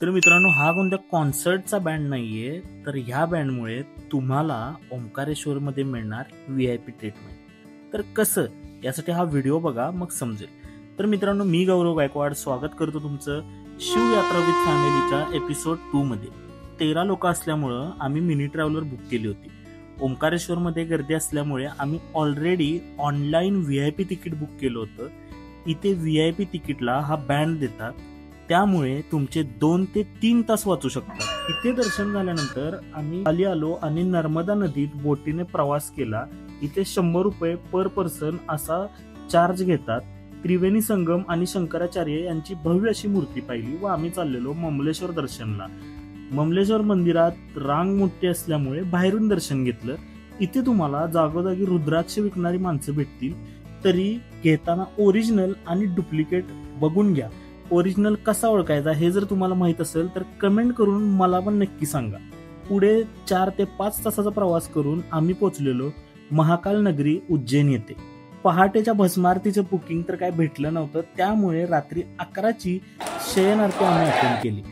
तर मित्रांनो, हा कोणत्या कॉन्सर्टचा बँड नाहीये, तर ह्या बँडमुळे तुम्हाला ओंकारेश्वरमध्ये मिळणार VIP ट्रीटमेंट. तर कसं, यासाठी हा व्हिडिओ बघा, मग समजेल. तर मित्रांनो, मी गौरव गायकवाड स्वागत करतो तुमचं शिवयात्रा विथ फॅमिलीच्या एपिसोड 2 मध्ये. 13 लोक असल्यामुळं आम्ही मिनी ट्रॅव्हलर बुक केली होती. ओंकारेश्वरमध्ये गर्दी असल्यामुळे आम्ही already online VIP ticket book केलं होतं. इथे VIP तिकीटला हा बँड देतात, त्यामुळे तुमचे 2 ते 3 तास वाचू शकतात. इथे दर्शन झाल्यानंतर आम्ही खाली आलो आणि नर्मदा नदीत बोटीने प्रवास केला. इथे 100 रुपये पर पर्सन असा चार्ज घेतात. त्रिवेणी संगम आणि शंकराचार्य यांची भव्य अशी मूर्ती पाहिली व आम्ही चाललेलो ममलेश्वर दर्शनला. ममलेश्वर मंदिरात रांग मोठी असल्यामुळे बाहेरून दर्शन घेतलं. इथे तुम्हाला जागोजागी रुद्राक्ष विकणारी माणसं भेटतील, तरी घेताना ओरिजिनल आणि डुप्लिकेट बघून घ्या. ओरिजिनल कसा ओळखायचा हे जर तुम्हाला माहित असेल तर कमेंट करून मला पण नक्की सांगा. पुढे 4 ते 5 तासाचा प्रवास करून आम्ही पोहोचलेलो महाकाल नगरी उज्जैन येथे. पहाटेच्या भस्मारतीचं बुकिंग तर काय भेटलं नव्हतं, त्यामुळे रात्री 11ची शयन आरती आम्ही अटेंड केली.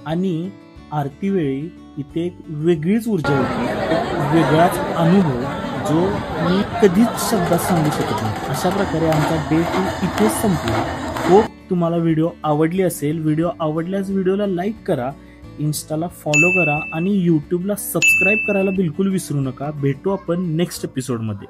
आणि आरती वेळी इथे एक वेगळीच ऊर्जा होती, एक वेगळाच अनुभव जो मी कधीच शब्दात सांगू शकत नाही. अशा प्रकारे आमचा डे 2 इथेच संपला. होप तुम्हाला व्हिडिओ आवडली असेल. व्हिडिओ आवडल्यास व्हिडिओला लाईक करा, इन्स्टाला फॉलो करा आणि यूट्यूबला सबस्क्राईब करायला बिलकुल विसरू नका. भेटू आपण नेक्स्ट एपिसोडमध्ये.